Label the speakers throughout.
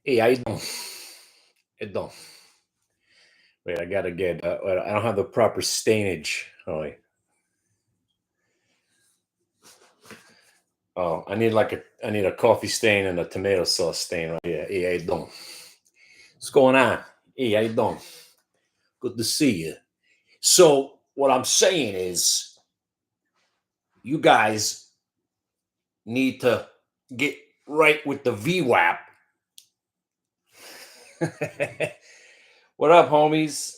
Speaker 1: Hey, I don't. I don't. Wait, I gotta get. I don't have the proper stainage. Oh wait. Oh, I need I need a coffee stain and a tomato sauce stain right here. Hey, I don't. What's going on? Hey, I don't. Good to see you. So what I'm saying is, you guys need to get right with the VWAP. What up, homies?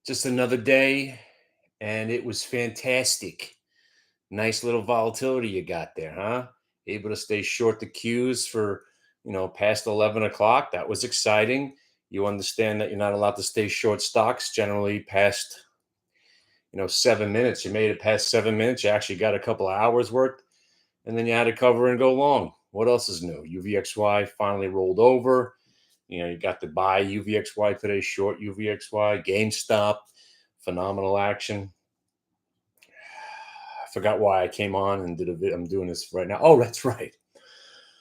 Speaker 1: Just another day, and it was fantastic. Nice little volatility you got there, huh? Able to stay short the cues for, past 11 o'clock. That was exciting. You understand that you're not allowed to stay short stocks generally past, 7 minutes. You made it past 7 minutes. You actually got a couple of hours worth, and then you had to cover and go long. What else is new? UVXY finally rolled over. You got to buy UVXY today, short UVXY, GameStop, phenomenal action. I forgot why I came on and did a bit. I'm doing this right now. Oh, that's right.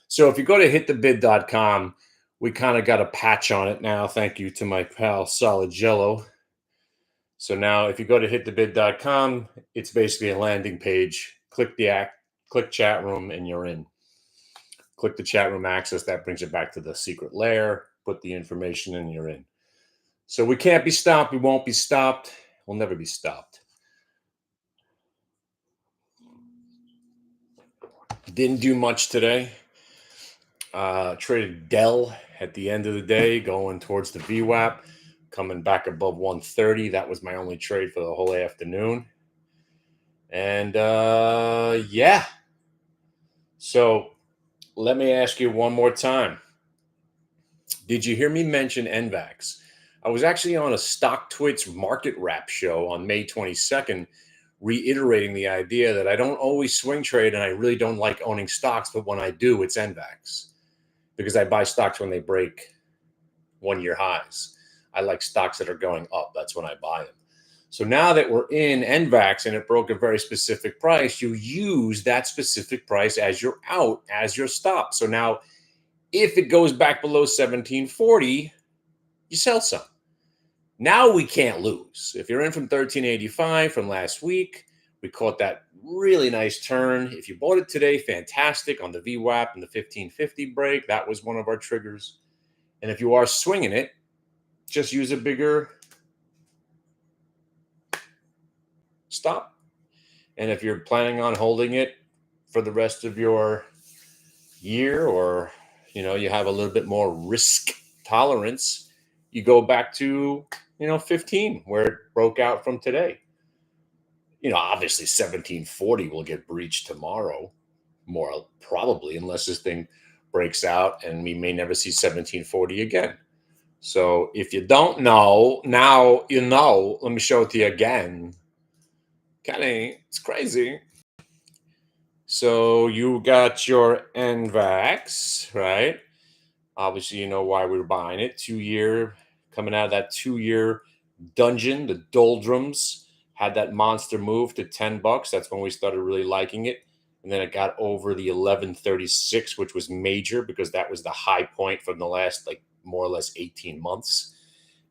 Speaker 1: So if you go to hitthebid.com, we kind of got a patch on it now. Thank you to my pal Solid Jello. So now if you go to hitthebid.com, it's basically a landing page. Click click chat room, and you're in. Click the chat room access. That brings you back to the secret layer. Put the information in, you're in. So we can't be stopped. We won't be stopped. We'll never be stopped. Didn't do much today. Traded Dell at the end of the day, going towards the VWAP, coming back above 130. That was my only trade for the whole afternoon. And yeah. So let me ask you one more time. Did you hear me mention NVAX? I was actually on a Stock Twits market wrap show on May 22nd, reiterating the idea that I don't always swing trade and I really don't like owning stocks, but when I do, it's NVAX because I buy stocks when they break 1-year highs. I like stocks that are going up. That's when I buy them. So now that we're in NVAX and it broke a very specific price, you use that specific price as your out, as your stop. So now if it goes back below 1740, you sell some. Now we can't lose. If you're in from 1385 from last week, we caught that really nice turn. If you bought it today, fantastic on the VWAP and the 1550 break. That was one of our triggers. And if you are swinging it, just use a bigger stop. And if you're planning on holding it for the rest of your year, or you have a little bit more risk tolerance, you go back to 15 where it broke out from today. Obviously 1740 will get breached tomorrow, more probably, unless this thing breaks out and we may never see 1740 again. So if you don't know, now you know. Let me show it to you again. It's crazy. So you got your NVAX, right? Obviously, you know why we're buying it. 2-year, coming out of that 2-year dungeon, the doldrums, had that monster move to $10. That's when we started really liking it. And then it got over the 1136, which was major because that was the high point from the last, more or less 18 months.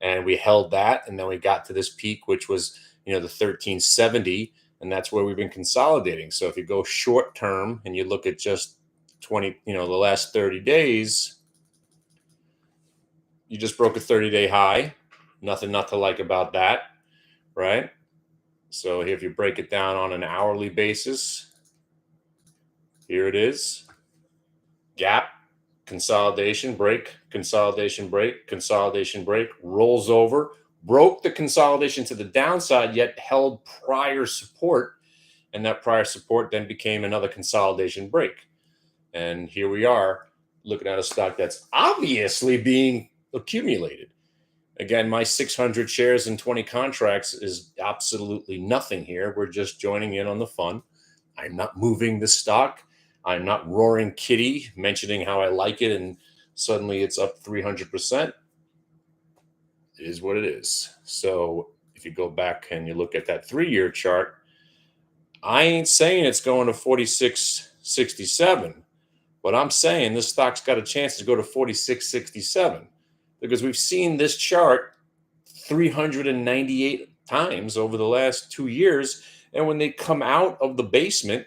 Speaker 1: And we held that. And then we got to this peak, which was, the 1370. And that's where we've been consolidating. So if you go short term and you look at just the last 30 days, you just broke a 30-day high. Nothing not to like about that, right? So if you break it down on an hourly basis, here it is. Gap, consolidation, break, consolidation, break, consolidation, break, rolls over, broke the consolidation to the downside, yet held prior support. And that prior support then became another consolidation break. And here we are looking at a stock that's obviously being accumulated. Again, my 600 shares and 20 contracts is absolutely nothing here. We're just joining in on the fun. I'm not moving the stock. I'm not roaring kitty, mentioning how I like it, and suddenly it's up 300%. It is what it is. So if you go back and you look at that 3-year chart, I ain't saying it's going to 46.67, But I'm saying this stock's got a chance to go to 46.67 because we've seen this chart 398 times over the last 2 years. And when they come out of the basement,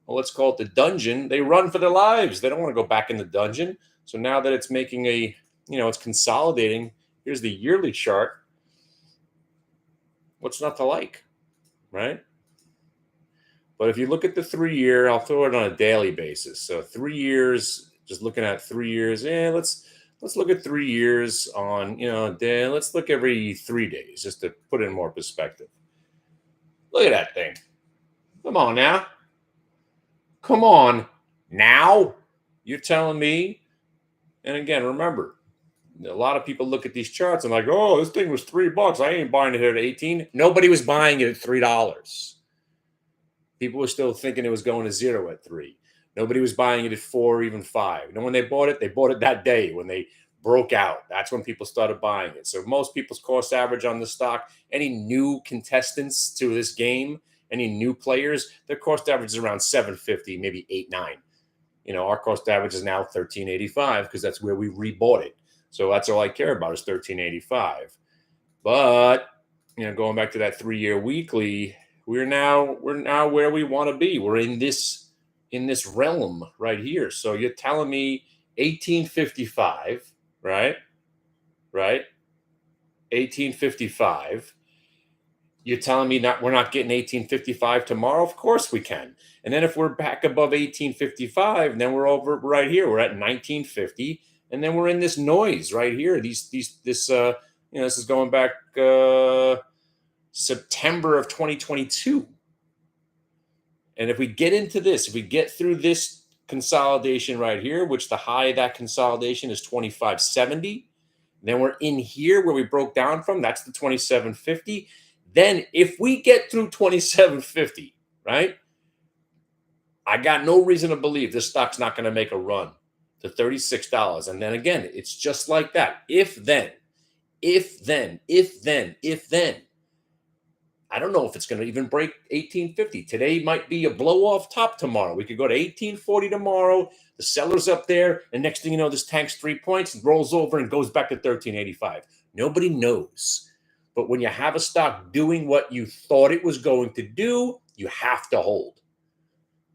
Speaker 1: well, let's call it the dungeon, they run for their lives. They don't want to go back in the dungeon. So now that it's making it's consolidating. Here's the yearly chart. What's not to like, right? But if you look at the 3 year, I'll throw it on a daily basis. So 3 years, just looking at 3 years. Let's look at 3 years on day. Let's look every 3 days just to put it in more perspective. Look at that thing. Come on now. Come on now. You're telling me. And again, remember, a lot of people look at these charts and like, oh, this thing was $3. I ain't buying it here at 18. Nobody was buying it at $3. People were still thinking it was going to zero at 3. Nobody was buying it at 4 or even 5. You know, when they bought it that day when they broke out. That's when people started buying it. So most people's cost average on the stock, any new contestants to this game, any new players, their cost average is around 750, maybe 8.9. Our cost average is now 13.85 because that's where we rebought it. So that's all I care about is 13.85. But going back to that 3-year weekly, we're now where we want to be. We're in this realm right here. So you're telling me 1855, right? 1855. You're telling me we're not getting 1855 tomorrow? Of course we can. And then if we're back above 1855, then we're over right here. We're at 1950, and then we're in this noise right here. This is going back September of 2022. And if we get into this, if we get through this consolidation right here, which the high of that consolidation is 2570, then we're in here where we broke down from. That's the 2750. Then if we get through 2750, right, I got no reason to believe this stock's not going to make a run to $36. And then again, it's just like that. If then. I don't know if it's going to even break 1850. Today might be a blow off top tomorrow. We could go to 1840 tomorrow. The seller's up there. And next thing you know, this tanks 3 points and rolls over and goes back to 1385. Nobody knows. But when you have a stock doing what you thought it was going to do, you have to hold.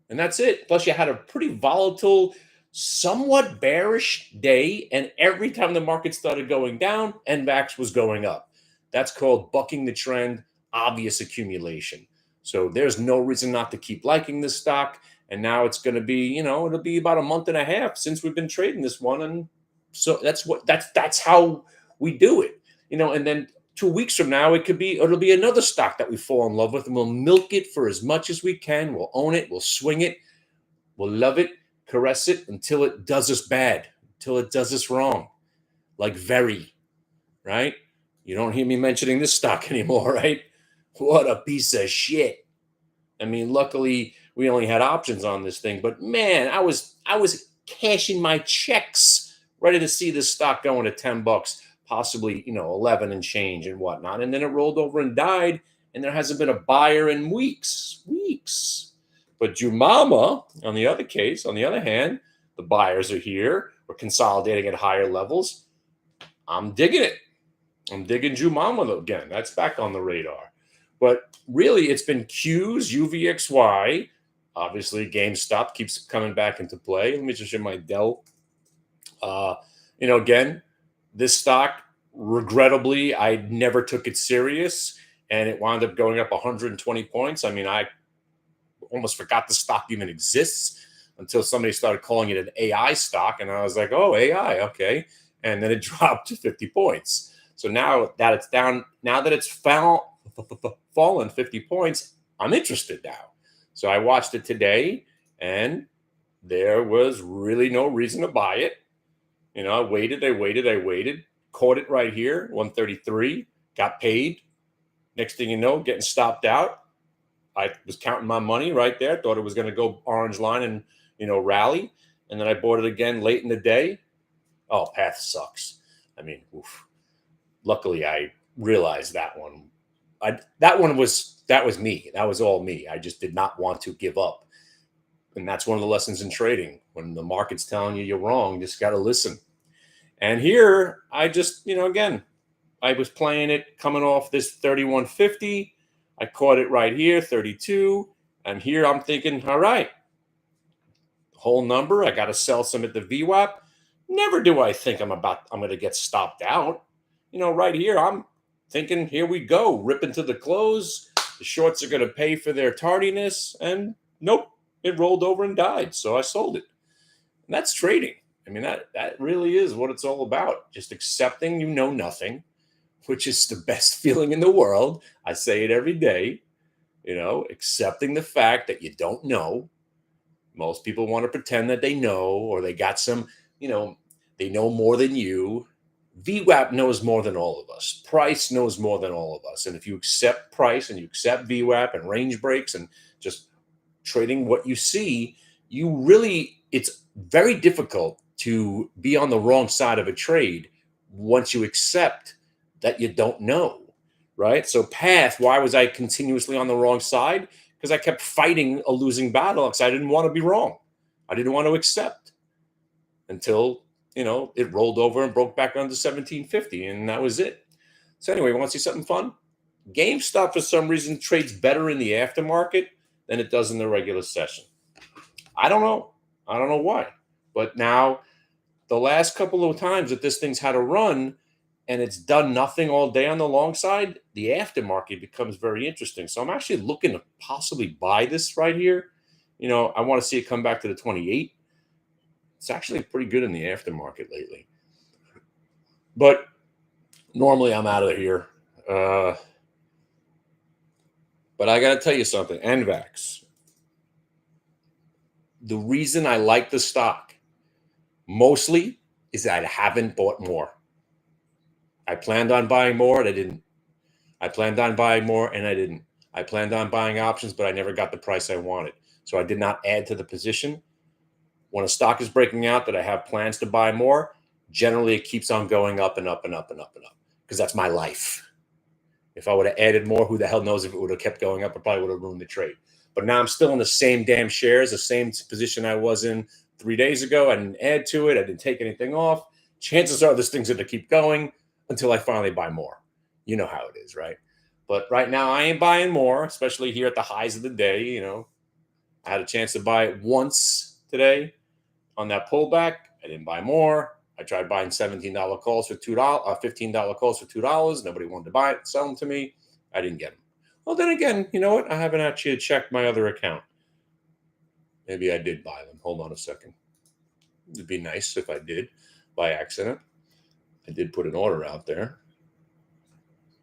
Speaker 1: And that's it. Plus, you had a pretty volatile, somewhat bearish day. And every time the market started going down, NVAX was going up. That's called bucking the trend, obvious accumulation. So there's no reason not to keep liking this stock. And now it's going to be, it'll be about a month and a half since we've been trading this one. And so that's how we do it, and then 2 weeks from now, it'll be another stock that we fall in love with, and we'll milk it for as much as we can. We'll own it. We'll swing it. We'll love it, caress it until it does us bad, until it does us wrong. Like Very, right? You don't hear me mentioning this stock anymore, right? What a piece of shit. I mean, luckily we only had options on this thing, but man, I was cashing my checks, ready to see this stock going to $10, possibly 11 and change and whatnot. And then it rolled over and died, and there hasn't been a buyer in weeks. But Jumama, on the other hand, the buyers are here. We're consolidating at higher levels. I'm digging it. I'm digging Jumama again. That's back on the radar. But really, it's been Q's, UVXY. Obviously, GameStop keeps coming back into play. Let me just show my Dell. Again, this stock, regrettably, I never took it serious, and it wound up going up 120 points. I mean, I almost forgot the stock even exists until somebody started calling it an AI stock, and I was like, oh, AI, okay. And then it dropped to 50 points. So now that it's down, now that it's fallen 50 points, I'm interested now. So I watched it today, and there was really no reason to buy it. I waited, caught it right here, 133, got paid. Next thing you know, getting stopped out. I was counting my money right there, thought it was going to go orange line and, rally. And then I bought it again late in the day. Oh, path sucks. I mean, oof. Luckily, I realized that one. That was me. That was all me. I just did not want to give up And that's one of the lessons in trading. When the market's telling you you're wrong, you just got to listen. And here, I just, again, I was playing it coming off this 3150. I caught it right here, 32. And here I'm thinking, all right, whole number. I got to sell some at the VWAP. Never do I think I'm going to get stopped out. Right here, I'm thinking, here we go, ripping to the close. The shorts are going to pay for their tardiness. And nope, it rolled over and died. So I sold it. And that's trading. I mean, that really is what it's all about. Just accepting you know nothing, which is the best feeling in the world. I say it every day, accepting the fact that you don't know. Most people want to pretend that they know, or they got some, they know more than you. VWAP knows more than all of us. Price knows more than all of us. And if you accept price and you accept VWAP and range breaks and just trading what you see, it's very difficult to be on the wrong side of a trade once you accept that you don't know, right? So path, why was I continuously on the wrong side? Because I kept fighting a losing battle because I didn't want to be wrong. I didn't want to accept until, it rolled over and broke back under 1750, and that was it. So anyway, want to see something fun? GameStop, for some reason, trades better in the aftermarket than it does in the regular session. I don't know why. But now, the last couple of times that this thing's had a run and it's done nothing all day on the long side, the aftermarket becomes very interesting. So I'm actually looking to possibly buy this right here. I want to see it come back to the 28. It's actually pretty good in the aftermarket lately. But normally I'm out of here. But I got to tell you something. NVAX. The reason I like the stock mostly is that I haven't bought more. I planned on buying more and I didn't. I planned on buying more and I didn't. I planned on buying options, but I never got the price I wanted. So I did not add to the position. When a stock is breaking out that I have plans to buy more, generally it keeps on going up and up and up and up and up, because that's my life. If I would have added more, who the hell knows if it would have kept going up? I probably would have ruined the trade. But now I'm still in the same damn shares, the same position I was in 3 days ago. I didn't add to it. I didn't take anything off. Chances are this thing's going to keep going until I finally buy more. You know how it is, right? But right now I ain't buying more, especially here at the highs of the day. I had a chance to buy it once today on that pullback. I didn't buy more. I tried buying $17 calls for $2, $15 calls for $2. Nobody wanted to buy it, sell them to me. I didn't get them. Well, then again, you know what? I haven't actually checked my other account. Maybe I did buy them. Hold on a second. It'd be nice if I did by accident. I did put an order out there.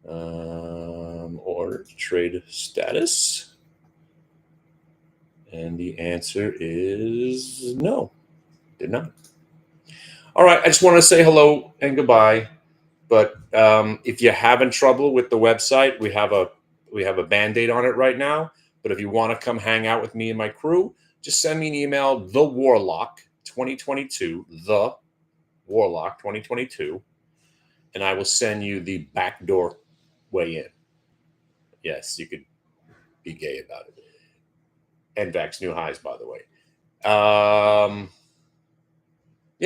Speaker 1: Order trade status. And the answer is no, did not. All right, I just want to say hello and goodbye. But if you're having trouble with the website, we have a Band-Aid on it right now. But if you want to come hang out with me and my crew, just send me an email, thewarlock2022, the Warlock 2022, and I will send you the backdoor way in. Yes, you could be gay about it. NVAX new highs, by the way. Yeah,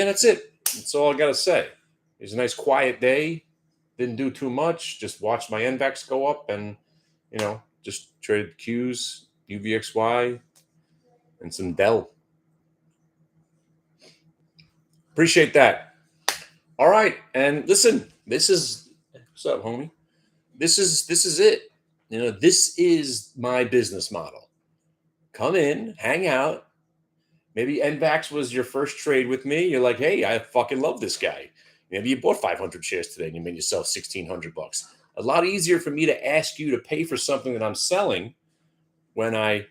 Speaker 1: that's it. That's all I got to say. It was a nice quiet day. Didn't do too much. Just watched my NVAX go up and, just traded Qs, UVXY, and some Dell. Appreciate that. All right. And listen, what's up, homie? This is it. This is my business model. Come in, hang out. Maybe NVAX was your first trade with me. You're like, hey, I fucking love this guy. Maybe you bought 500 shares today and you made yourself $1,600. A lot easier for me to ask you to pay for something that I'm selling when I,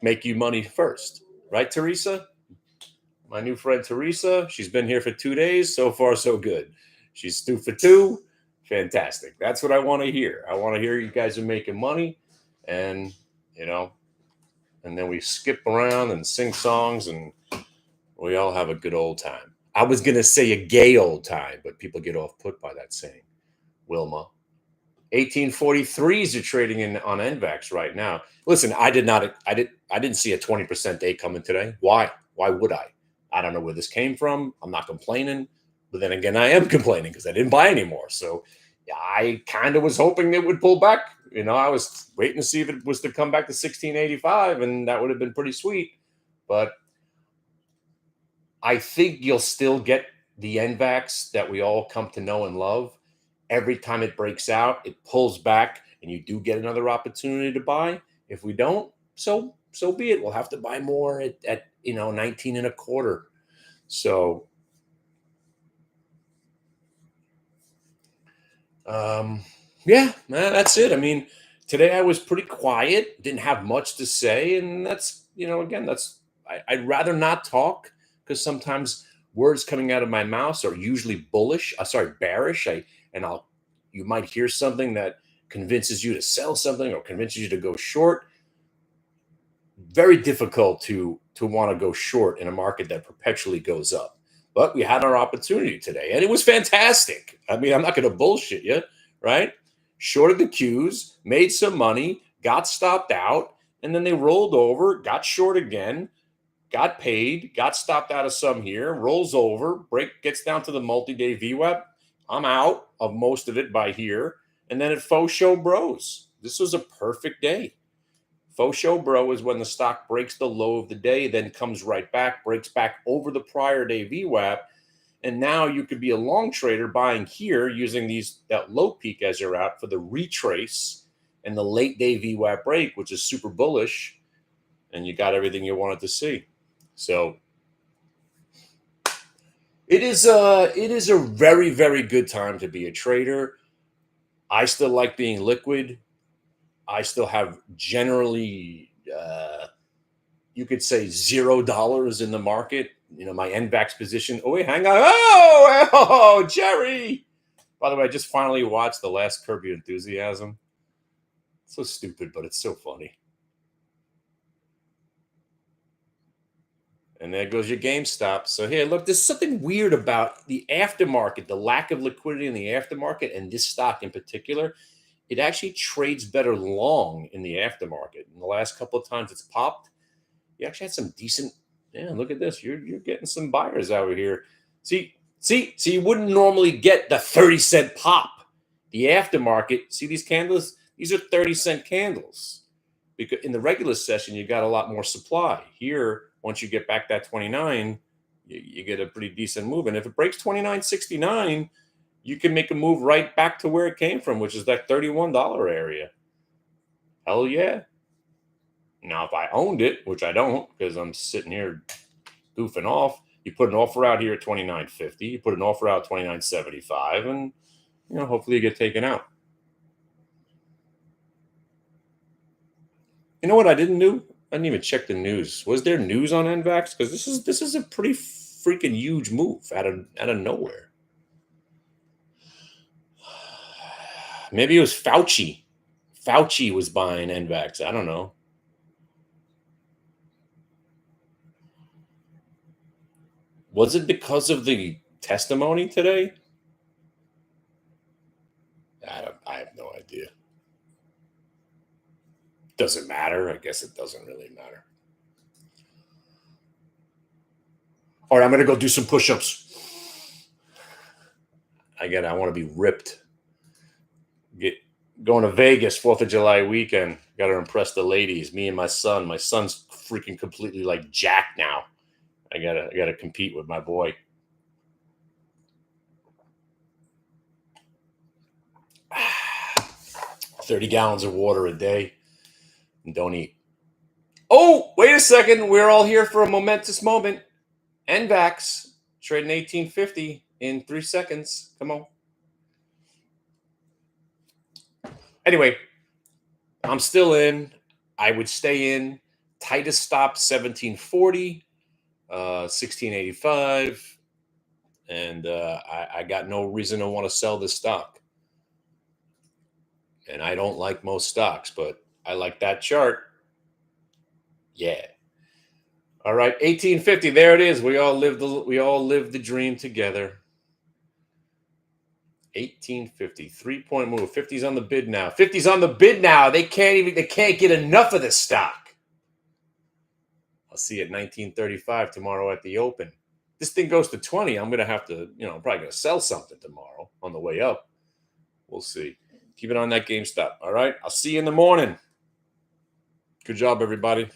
Speaker 1: make you money first. Right, Teresa? My new friend Teresa, she's been here for 2 days. So far, so good. She's 2 for 2. Fantastic. That's what I want to hear. I want to hear you guys are making money and, and then we skip around and sing songs and we all have a good old time. I was going to say a gay old time, but people get off put by that saying. Wilma. 1843s are trading in on NVAX right now. Listen, I didn't see a 20% day coming today. Why? Why would I? I don't know where this came from. I'm not complaining, but then again, I am complaining because I didn't buy anymore. So yeah, I kind of was hoping it would pull back. I was waiting to see if it was to come back to 1685, and that would have been pretty sweet. But I think you'll still get the NVAX that we all come to know and love. Every time it breaks out, it pulls back, and you do get another opportunity to buy. If we don't, so be it. We'll have to buy more at 19 and a quarter. So yeah, man, that's it. I mean, today I was pretty quiet, didn't have much to say, and that's again, I'd rather not talk because sometimes words coming out of my mouth are usually bullish. Sorry, bearish. And I'll you might hear something that convinces you to sell something or convinces you to go short. Very difficult to want to go short in a market that perpetually goes up. But we had our opportunity today, and it was fantastic. I mean, I'm not going to bullshit you, right? Shorted the Qs, made some money, got stopped out, and then they rolled over, got short again, got paid, got stopped out of some here, rolls over, break gets down to the multi-day VWAP. I'm out of most of it by here, and then it faux show bros. This was a perfect day. Faux show bro is when the stock breaks the low of the day, then comes right back, breaks back over the prior day VWAP, and now you could be a long trader buying here using that low peak as you're out for the retrace and the late day VWAP break, which is super bullish, and you got everything you wanted to see. So it is a very, very good time to be a trader. I still like being liquid. I still have generally you could say $0 in the market. My NVAX position. Oh, wait, hang on. Oh, Jerry. By the way, I just finally watched the last Curb Your Enthusiasm. It's so stupid, but it's so funny. And there goes your GameStop. So here, look, there's something weird about the aftermarket, the lack of liquidity in the aftermarket, and this stock in particular. It actually trades better long in the aftermarket. In the last couple of times it's popped, you actually had some decent. Yeah, look at this. You're getting some buyers over here. See, you wouldn't normally get the 30-cent pop. The aftermarket, see these candles? These are 30-cent candles. Because in the regular session, you got a lot more supply. Here, once you get back that 29, you get a pretty decent move. And if it breaks 29.69, you can make a move right back to where it came from, which is that $31 area. Hell yeah. Now, if I owned it, which I don't, because I'm sitting here goofing off, you put an offer out here at $29.50, you put an offer out at $29.75, and hopefully you get taken out. You know what I didn't do? I didn't even check the news. Was there news on NVAX? Because this is a pretty freaking huge move out of nowhere. Maybe it was Fauci. Fauci was buying NVAX. I don't know. Was it because of the testimony today? I have no idea. Does it matter? I guess it doesn't really matter. All right, I'm going to go do some push-ups. I want to be ripped. Going to Vegas 4th of July weekend. Got to impress the ladies. Me and my son. My son's freaking completely like jacked now. I gotta compete with my boy. $30 gallons of water a day, and don't eat. Oh, wait a second. We're all here for a momentous moment. NVAX trading 1850 in 3 seconds. Come on. Anyway, I'm still in. I would stay in. Tightest stop 1740, 1685. And I got no reason to want to sell this stock. And I don't like most stocks, but I like that chart. Yeah. All right, 1850. There it is. We all lived the dream together. 1850, 3-point move. 50's on the bid now. 50's on the bid now. They can't get enough of this stock. I'll see you at 1935 tomorrow at the open. This thing goes to 20. I'm gonna have to, probably gonna sell something tomorrow on the way up. We'll see. Keep it on that GameStop. All right. I'll see you in the morning. Good job, everybody.